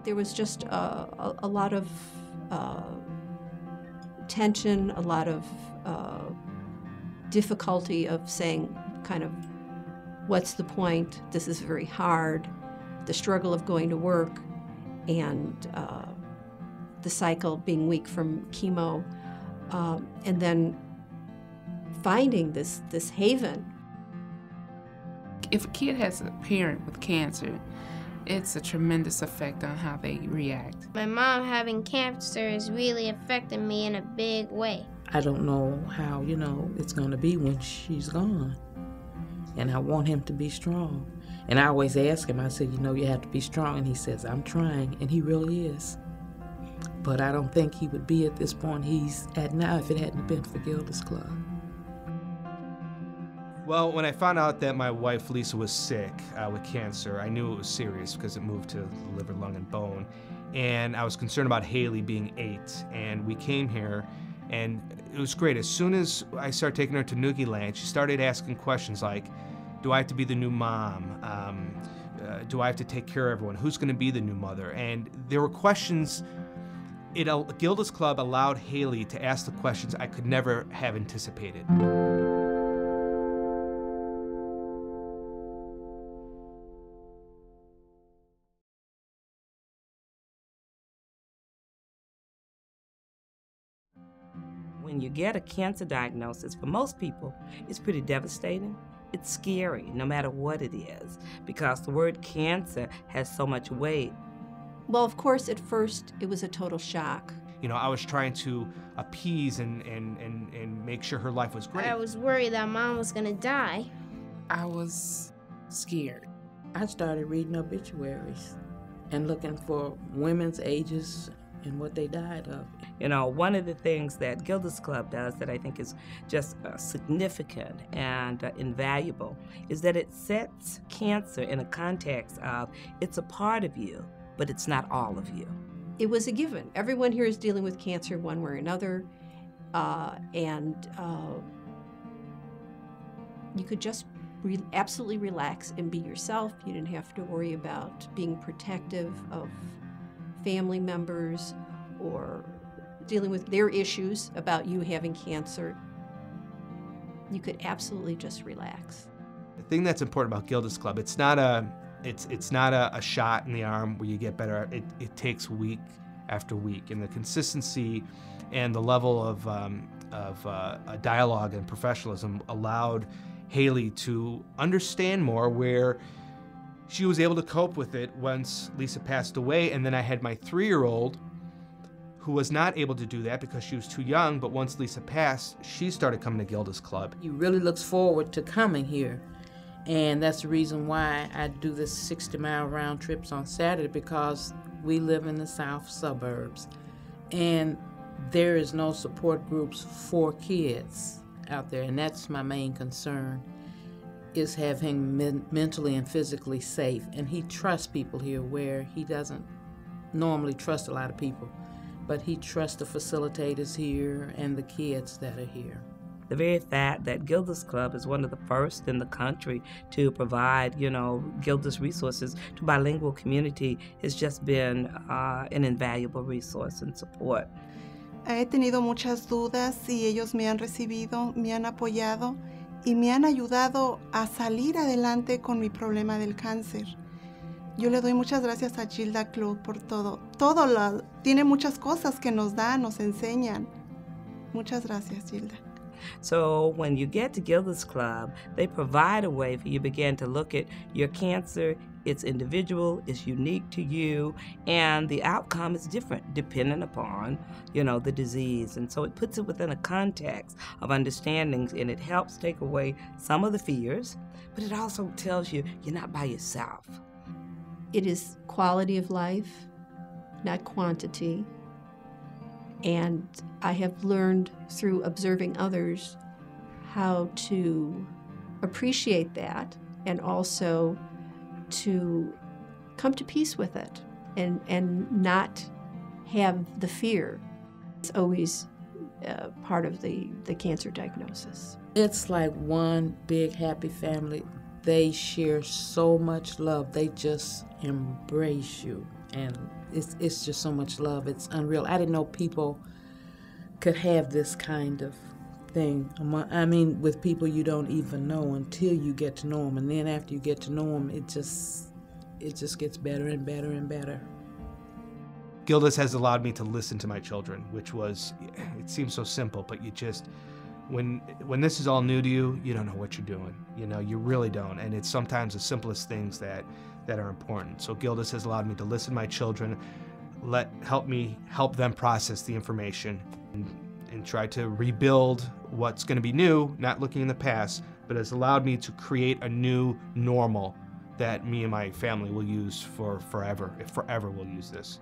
There was just a lot of tension, a lot of difficulty of saying kind of, what's the point? This is very hard. The struggle of going to work and the cycle being weak from chemo, and then finding this haven. If a kid has a parent with cancer, it's a tremendous effect on how they react. My mom having cancer is really affecting me in a big way. I don't know how, it's going to be when she's gone. And I want him to be strong. And I always ask him, I said, you have to be strong. And he says, I'm trying. And he really is. But I don't think he would be at this point he's at now if it hadn't been for Gilda's Club. Well, when I found out that my wife Lisa was sick with cancer, I knew it was serious because it moved to liver, lung, and bone. And I was concerned about Haley being 8. And we came here, and it was great. As soon as I started taking her to Noogie Land, she started asking questions like, do I have to be the new mom? Do I have to take care of everyone? Who's going to be the new mother? And there were questions. Gilda's Club allowed Haley to ask the questions I could never have anticipated. When you get a cancer diagnosis, for most people, it's pretty devastating. It's scary, no matter what it is, because the word cancer has so much weight. Well, of course, at first, it was a total shock. I was trying to appease and make sure her life was great. I was worried that Mom was going to die. I was scared. I started reading obituaries and looking for women's ages and what they died of. One of the things that Gilda's Club does that I think is just significant and invaluable is that it sets cancer in a context of it's a part of you, but it's not all of you. It was a given. Everyone here is dealing with cancer one way or another, and you could just absolutely relax and be yourself. You didn't have to worry about being protective of family members or dealing with their issues about you having cancer. You could absolutely just relax. The thing that's important about Gilda's Club, it's not a shot in the arm where you get better. It takes week after week, and the consistency and the level of dialogue and professionalism allowed Haley to understand more, where she was able to cope with it once Lisa passed away. And then I had my 3-year-old who was not able to do that because she was too young, but once Lisa passed, she started coming to Gilda's Club. He really looks forward to coming here. And that's the reason why I do this 60-mile round trips on Saturday, because we live in the south suburbs. And there is no support groups for kids out there. And that's my main concern, is have him mentally and physically safe. And he trusts people here where he doesn't normally trust a lot of people. But he trusts the facilitators here and the kids that are here. The very fact that Gilda's Club is one of the first in the country to provide, Gilda's resources to bilingual community has just been an invaluable resource and support. He tenido muchas dudas y ellos me han recibido, me han apoyado y me han ayudado a salir adelante con mi problema del cáncer. Yo le doy muchas gracias a Gilda Club por todo. Tiene muchas cosas que nos dan, nos enseñan. Muchas gracias, Gilda. So when you get to Gilda's Club, they provide a way for you to begin to look at your cancer. It's individual, it's unique to you, and the outcome is different depending upon, the disease. And so it puts it within a context of understandings, and it helps take away some of the fears, but it also tells you you're not by yourself. It is quality of life, not quantity. And I have learned through observing others how to appreciate that and also to come to peace with it and not have the fear. It's always part of the cancer diagnosis. It's like one big happy family. They share so much love. They just embrace you, and it's just so much love. It's unreal. I didn't know people could have this kind of thing. I mean, with people you don't even know until you get to know them, and then after you get to know them, it just gets better and better and better. Gilda's has allowed me to listen to my children, which was, it seems so simple, but you just, when this is all new to you, you don't know what you're doing. You know, you really don't. And it's sometimes the simplest things that are important. So Gilda's has allowed me to listen to my children, help me help them process the information and try to rebuild what's going to be new, not looking in the past, but has allowed me to create a new normal that me and my family will use for forever. If forever we'll use this.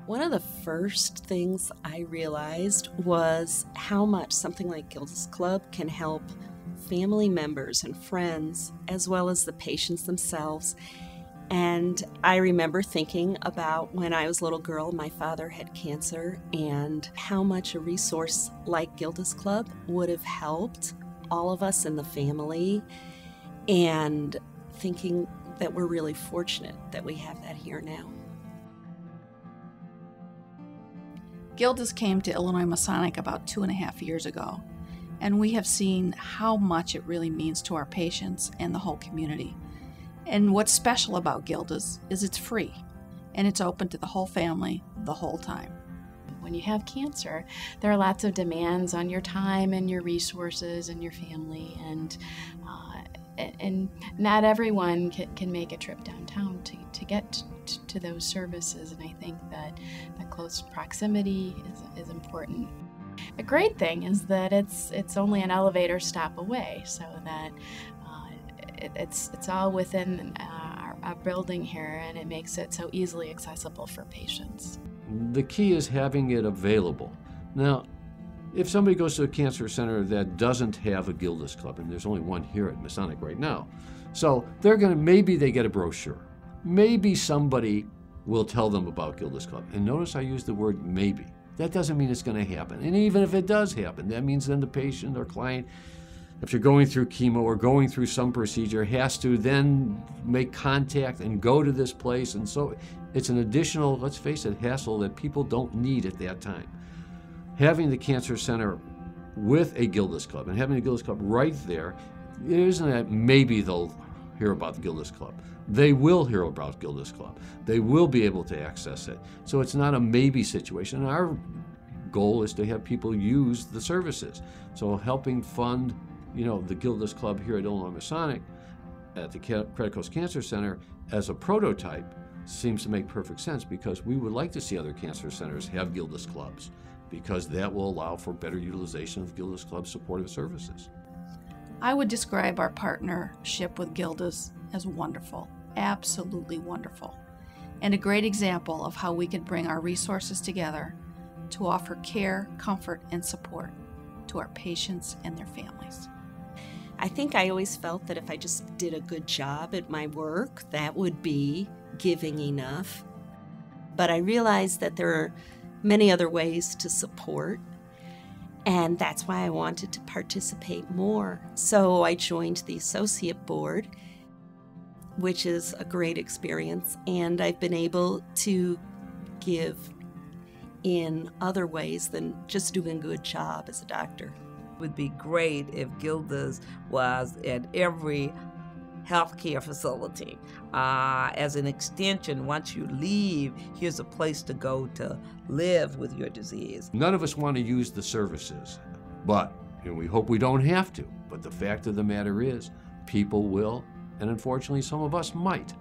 One of the first things I realized was how much something like Gilda's Club can help family members and friends, as well as the patients themselves. And I remember thinking about when I was a little girl, my father had cancer, and how much a resource like Gilda's Club would have helped all of us in the family, and thinking that we're really fortunate that we have that here now. Gilda's came to Illinois Masonic about 2.5 years ago, and we have seen how much it really means to our patients and the whole community. And what's special about Gilda's is it's free, and it's open to the whole family the whole time. When you have cancer, there are lots of demands on your time and your resources and your family, and not everyone can make a trip downtown to get to those services, and I think that close proximity is important. The great thing is that it's only an elevator stop away, so that it's all within our building here, and it makes it so easily accessible for patients. The key is having it available. Now, if somebody goes to a cancer center that doesn't have a Gilda's Club, and there's only one here at Masonic right now, so maybe they get a brochure. Maybe somebody will tell them about Gilda's Club. And notice I use the word maybe. That doesn't mean it's going to happen. And even if it does happen, that means then the patient or client, if you're going through chemo or going through some procedure, has to then make contact and go to this place. And so it's an additional, let's face it, hassle that people don't need at that time. Having the cancer center with a Gilda's Club and having a Gilda's Club right there, it isn't that maybe they'll hear about the Gilda's Club. They will hear about Gilda's Club. They will be able to access it. So it's not a maybe situation. Our goal is to have people use the services. So helping fund, the Gilda's Club here at Illinois Masonic at the Credit Coast Cancer Center as a prototype seems to make perfect sense, because we would like to see other cancer centers have Gilda's Clubs, because that will allow for better utilization of Gilda's Club supportive services. I would describe our partnership with Gilda's as wonderful, absolutely wonderful, and a great example of how we could bring our resources together to offer care, comfort, and support to our patients and their families. I think I always felt that if I just did a good job at my work, that would be giving enough. But I realized that there are many other ways to support, and that's why I wanted to participate more. So I joined the associate board, which is a great experience, and I've been able to give in other ways than just doing a good job as a doctor. It would be great if Gilda's was at every healthcare facility. As an extension, once you leave, here's a place to go to live with your disease. None of us want to use the services, but we hope we don't have to. But the fact of the matter is, people will, and unfortunately some of us might.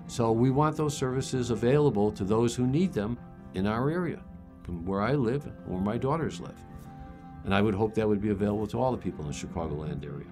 So we want those services available to those who need them in our area, from where I live and where my daughters live. And I would hope that would be available to all the people in the Chicagoland area.